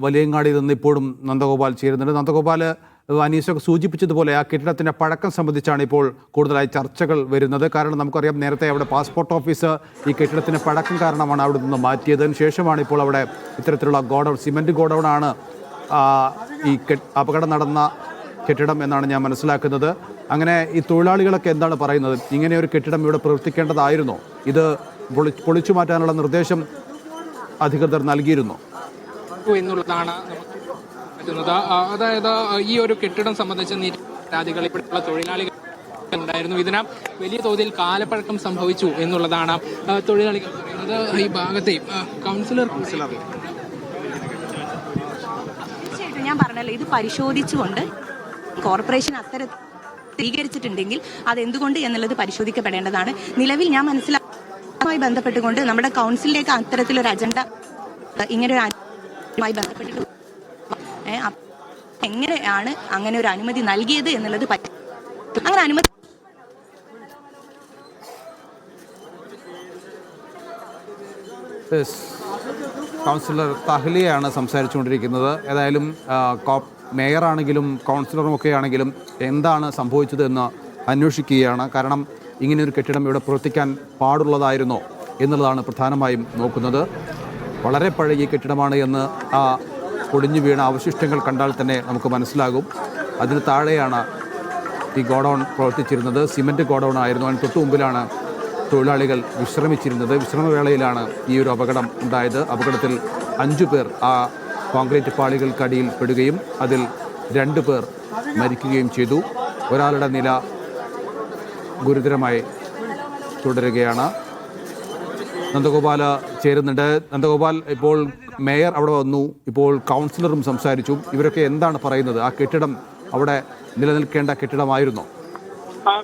വലിയങ്ങാടിയിൽ നിന്ന് ഇപ്പോഴും നന്ദഗോപാൽ ചേരുന്നുണ്ട്. നന്ദഗോപാൽ, അനീസൊക്കെ സൂചിപ്പിച്ചതുപോലെ ആ കെട്ടിടത്തിൻ്റെ പഴക്കം സംബന്ധിച്ചാണ് ഇപ്പോൾ കൂടുതലായി ചർച്ചകൾ വരുന്നത്. കാരണം നമുക്കറിയാം, നേരത്തെ അവിടെ പാസ്പോർട്ട് ഓഫീസ് ഈ കെട്ടിടത്തിൻ്റെ പഴക്കം കാരണമാണ് അവിടെ നിന്ന് മാറ്റിയതിന് ശേഷമാണ് ഇപ്പോൾ അവിടെ ഇത്തരത്തിലുള്ള ഗോഡൗൺ, സിമൻറ്റ് ഗോഡൗൺ ആണ് ഈ അപകടം നടന്ന കെട്ടിടം എന്നാണ് ഞാൻ മനസ്സിലാക്കുന്നത്. അങ്ങനെ ഈ തൊഴിലാളികളൊക്കെ എന്താണ് പറയുന്നത്? ഇങ്ങനെ ഒരു കെട്ടിടം ഇവിടെ പ്രവർത്തിക്കേണ്ടതായിരുന്നോ? ഇത് പൊളിച്ചു മാറ്റാനുള്ള നിർദ്ദേശം അധികൃതർ നൽകിയിരുന്നു എന്നുള്ളതാണ് പറ്റുന്നത്. അതായത് ഈ ഒരു കെട്ടിടം സംബന്ധിച്ച പരാതികൾ ഇവിടെയുള്ള തൊഴിലാളികൾ ഉണ്ടായിരുന്നു. ഇതിന് വലിയ തോതിൽ കാലപ്പഴക്കം സംഭവിച്ചു എന്നുള്ളതാണ് തൊഴിലാളികൾ പറയുന്നത്. ഈ ഭാഗത്തെ കൗൺസിലർ ഞാൻ പറഞ്ഞല്ലോ, ഇത് പരിശോധിച്ചുകൊണ്ട് കോർപ്പറേഷൻ അത്തരത്തിൽ സ്വീകരിച്ചിട്ടുണ്ടെങ്കിൽ അതെന്തുകൊണ്ട് എന്നുള്ളത് പരിശോധിക്കപ്പെടേണ്ടതാണ്. നിലവിൽ ഞാൻ മനസ്സിലാക്കി ബന്ധപ്പെട്ടുകൊണ്ട് നമ്മുടെ കൗൺസിലിലേക്ക് അത്തരത്തിലൊരു അജണ്ട ഇങ്ങനെ ബന്ധപ്പെട്ടിട്ട് എങ്ങനെയാണ് അങ്ങനെ ഒരു അനുമതി നൽകിയത് എന്നുള്ളത് അങ്ങനെ അനുമതി കൗൺസിലർ തഹ്ലിയാണ് സംസാരിച്ചുകൊണ്ടിരിക്കുന്നത്. ഏതായാലും മേയറാണെങ്കിലും കൗൺസിലറുമൊക്കെ ആണെങ്കിലും എന്താണ് സംഭവിച്ചത് എന്ന് അന്വേഷിക്കുകയാണ്. കാരണം ഇങ്ങനെയൊരു കെട്ടിടം ഇവിടെ പ്രവർത്തിക്കാൻ പാടുള്ളതായിരുന്നോ എന്നുള്ളതാണ് പ്രധാനമായും നോക്കുന്നത്. വളരെ പഴയ കെട്ടിടമാണ് എന്ന് ആ പൊടിഞ്ഞു വീണ അവശിഷ്ടങ്ങൾ കണ്ടാൽ തന്നെ നമുക്ക് മനസ്സിലാകും. അതിന് താഴെയാണ് ഈ ഗോഡൗൺ പ്രവർത്തിച്ചിരുന്നത്. സിമൻറ്റ് ഗോഡൗൺ ആയിരുന്നു. അതിന് തൊട്ടു മുമ്പിലാണ് തൊഴിലാളികൾ വിശ്രമിച്ചിരുന്നത്. വിശ്രമവേളയിലാണ് ഈ ഒരു അപകടം ഉണ്ടായത്. അപകടത്തിൽ 5 പേർ ആ കോൺക്രീറ്റ് പാളികൾക്കടിയിൽ പെടുകയും അതിൽ 2 പേർ മരിക്കുകയും ചെയ്തു. ഒരാളുടെ നില ഗുരുതരമായി തുടരുകയാണ്. നന്ദഗോപാൽ ചേരുന്നുണ്ട്. നന്ദഗോപാൽ, ഇപ്പോൾ മേയർ അവിടെ വന്നു, ഇപ്പോൾ കൗൺസിലറും സംസാരിച്ചു. ഇവരൊക്കെ എന്താണ് പറയുന്നത്? ആ കെട്ടിടം അവിടെ നിലനിൽക്കേണ്ട കെട്ടിടമായിരുന്നോ?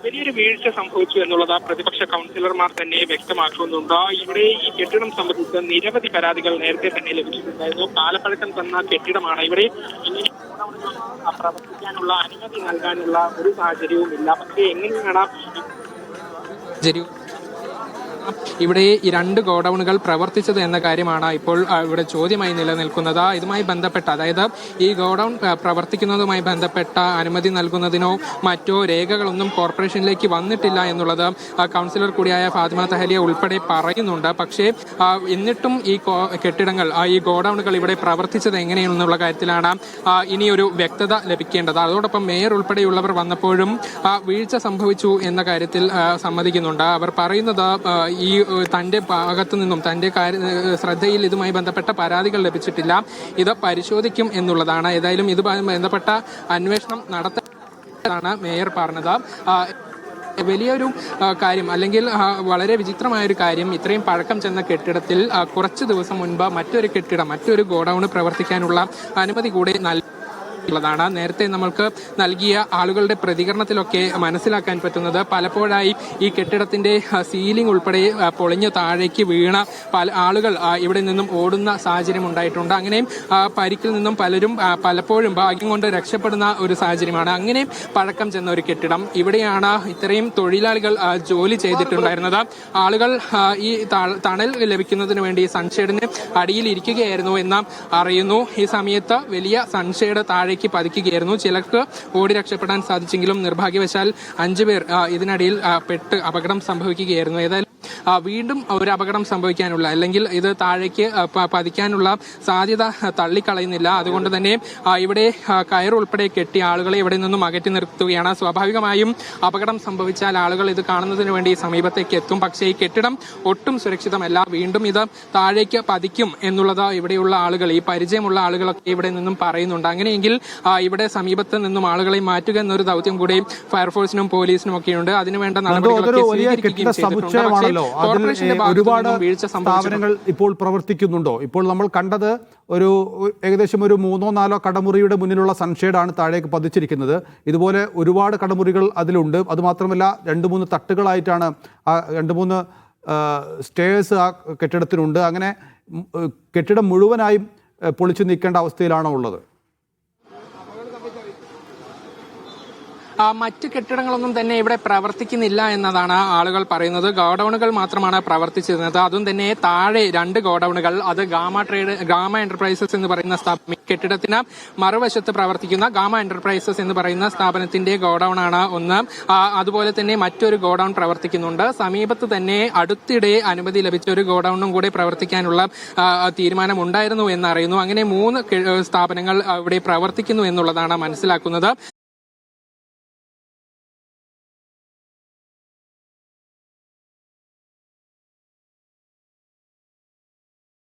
വലിയൊരു വീഴ്ച സംഭവിച്ചു എന്നുള്ളത് പ്രതിപക്ഷ കൗൺസിലർമാർ തന്നെ വ്യക്തമാക്കുന്നുണ്ട്. ഇവിടെ ഈ കെട്ടിടം സംബന്ധിച്ച് നിരവധി പരാതികൾ നേരത്തെ തന്നെ ലഭിച്ചിട്ടുണ്ടായിരുന്നു. കാലപ്പഴക്കം തന്ന കെട്ടിടമാണ്. ഇവിടെ പ്രവർത്തിക്കാനുള്ള അനുമതി നൽകാനുള്ള ഒരു സാഹചര്യവും ഇല്ല. പക്ഷേ എങ്ങനെയാണ് ഇവിടെ ഈ 2 ഗോഡൌണുകൾ പ്രവർത്തിച്ചത് എന്ന കാര്യമാണ് ഇപ്പോൾ ഇവിടെ ചോദ്യമായി നിലനിൽക്കുന്നത്. ഇതുമായി ബന്ധപ്പെട്ട, അതായത് ഈ ഗോഡൌൺ പ്രവർത്തിക്കുന്നതുമായി ബന്ധപ്പെട്ട അനുമതി നൽകുന്നതിനോ മറ്റോ രേഖകളൊന്നും കോർപ്പറേഷനിലേക്ക് വന്നിട്ടില്ല എന്നുള്ളത് കൗൺസിലർ കൂടിയായ ഫാത്തിമ തഹലിയ ഉൾപ്പെടെ പറയുന്നുണ്ട്. പക്ഷേ എന്നിട്ടും ഈ കെട്ടിടങ്ങൾ, ഈ ഗോഡൌണുകൾ ഇവിടെ പ്രവർത്തിച്ചത് എങ്ങനെയെന്നുള്ള കാര്യത്തിലാണ് ഇനിയൊരു വ്യക്തത ലഭിക്കേണ്ടത്. അതോടൊപ്പം മേയർ ഉൾപ്പെടെയുള്ളവർ വന്നപ്പോഴും വീഴ്ച സംഭവിച്ചു എന്ന കാര്യത്തിൽ സമ്മതിക്കുന്നുണ്ട്. അവർ പറയുന്നത് ഈ തന്റെ ഭാഗത്തു നിന്നും തന്റെ ശ്രദ്ധയിൽ ഇതുമായി ബന്ധപ്പെട്ട പരാതികൾ ലഭിച്ചിട്ടില്ല, ഇത് പരിശോധിക്കും എന്നുള്ളതാണ്. ഏതായാലും ഇതുമായി ബന്ധപ്പെട്ട അന്വേഷണം നടത്താനാണ് മേയർ പറഞ്ഞത്. വലിയൊരു കാര്യം, അല്ലെങ്കിൽ വളരെ വിചിത്രമായൊരു കാര്യം, ഇത്രയും പഴക്കം ചെന്ന കെട്ടിടത്തിൽ കുറച്ച് ദിവസം മുൻപ് മറ്റൊരു ഗോഡൌൺ പ്രവർത്തിക്കാനുള്ള അനുമതി കൂടെ ാണ്. നേരത്തെ നമ്മൾക്ക് നൽകിയ ആളുകളുടെ പ്രതികരണത്തിലൊക്കെ മനസ്സിലാക്കാൻ പറ്റുന്നത്, പലപ്പോഴായി ഈ കെട്ടിടത്തിന്റെ സീലിംഗ് ഉൾപ്പെടെ പൊളിഞ്ഞ് താഴേക്ക് വീണ പല ആളുകൾ ഇവിടെ നിന്നും ഓടുന്ന സാഹചര്യം ഉണ്ടായിട്ടുണ്ട്. അങ്ങനെയും പരിക്കിൽ നിന്നും പലരും പലപ്പോഴും ഭാഗ്യം കൊണ്ട് രക്ഷപ്പെടുന്ന ഒരു സാഹചര്യമാണ്. അങ്ങനെ പഴക്കം ചെന്ന ഒരു കെട്ടിടം, ഇവിടെയാണ് ഇത്രയും തൊഴിലാളികൾ ജോലി ചെയ്തിട്ടുണ്ടായിരുന്നത്. ആളുകൾ ഈ തണൽ ലഭിക്കുന്നതിന് വേണ്ടി സൺഷെയ്ഡിന് അടിയിൽ ഇരിക്കുകയായിരുന്നു എന്ന് അറിയുന്നു. ഈ സമയത്ത് വലിയ സൺഷെയ്ഡ് താഴേക്ക് പതിക്കുകയായിരുന്നു. ചിലർക്ക് ഓടി രക്ഷപ്പെടാൻ സാധിച്ചെങ്കിലും നിർഭാഗ്യവശാൽ 5 പേർ ഇതിനടിയിൽ പെട്ട് അപകടം സംഭവിക്കുകയായിരുന്നു. ഏതായാലും വീണ്ടും ഒരു അപകടം സംഭവിക്കാനുള്ള, അല്ലെങ്കിൽ ഇത് താഴേക്ക് പതിക്കാനുള്ള സാധ്യത തള്ളിക്കളയുന്നില്ല. അതുകൊണ്ട് തന്നെ ഇവിടെ കയറുൾപ്പെടെ കെട്ടിയ ആളുകളെ ഇവിടെ നിന്നും അകറ്റി നിർത്തുകയാണ്. സ്വാഭാവികമായും അപകടം സംഭവിച്ചാൽ ആളുകൾ ഇത് കാണുന്നതിന് വേണ്ടി സമീപത്തേക്ക് എത്തും. പക്ഷേ ഈ കെട്ടിടം ഒട്ടും സുരക്ഷിതമല്ല. വീണ്ടും ഇത് താഴേക്ക് പതിക്കും എന്നുള്ളത് ഇവിടെയുള്ള ആളുകൾ, ഈ പരിചയമുള്ള ആളുകളൊക്കെ ഇവിടെ നിന്നും പറയുന്നുണ്ട്. അങ്ങനെയെങ്കിൽ ഇവിടെ സമീപത്ത് നിന്നും ആളുകളെ മാറ്റുക എന്നൊരു ദൗത്യം കൂടി ഫയർഫോഴ്സിനും പോലീസിനും ഒക്കെയുണ്ട്. അതിനുവേണ്ട നടപടികളൊക്കെ സ്വീകരിക്കുകയും ചെയ്തിട്ടുണ്ട്. ഒരുപാട് സ്ഥാപനങ്ങൾ ഇപ്പോൾ പ്രവർത്തിക്കുന്നുണ്ടോ? ഇപ്പോൾ നമ്മൾ കണ്ടത് ഏകദേശം ഒരു 3-4 കടമുറിയുടെ മുന്നിലുള്ള സൺഷെയ്ഡാണ് താഴേക്ക് പതിച്ചിരിക്കുന്നത്. ഇതുപോലെ ഒരുപാട് കടമുറികൾ അതിലുണ്ട്. അതുമാത്രമല്ല 2-3 തട്ടുകളായിട്ടാണ് 2-3 സ്റ്റേഴ്സ് ആ കെട്ടിടത്തിനുണ്ട്. അങ്ങനെ കെട്ടിടം മുഴുവനായും പൊളിച്ചു നീക്കേണ്ട അവസ്ഥയിലാണോ ഉള്ളത്? മറ്റ് കെട്ടിടങ്ങളൊന്നും തന്നെ ഇവിടെ പ്രവർത്തിക്കുന്നില്ല എന്നതാണ് ആളുകൾ പറയുന്നത്. ഗോഡൌണുകൾ മാത്രമാണ് പ്രവർത്തിച്ചിരുന്നത്. അതും തന്നെ താഴെ 2 ഗോഡൌണുകൾ, അത് ഗാമ എന്റർപ്രൈസസ് എന്ന് പറയുന്ന കെട്ടിടത്തിന് മറുവശത്ത് പ്രവർത്തിക്കുന്ന ഗാമ എന്റർപ്രൈസസ് എന്ന് പറയുന്ന സ്ഥാപനത്തിന്റെ ഗോഡൌൺ ആണ് ഒന്ന്. അതുപോലെ തന്നെ മറ്റൊരു ഗോഡൌൺ പ്രവർത്തിക്കുന്നുണ്ട്. സമീപത്ത് തന്നെ അടുത്തിടെ അനുമതി ലഭിച്ച ഒരു ഗോഡൌണും കൂടി പ്രവർത്തിക്കാനുള്ള തീരുമാനം ഉണ്ടായിരുന്നു എന്നറിയുന്നു. അങ്ങനെ 3 സ്ഥാപനങ്ങൾ ഇവിടെ പ്രവർത്തിക്കുന്നു എന്നുള്ളതാണ് മനസ്സിലാക്കുന്നത്.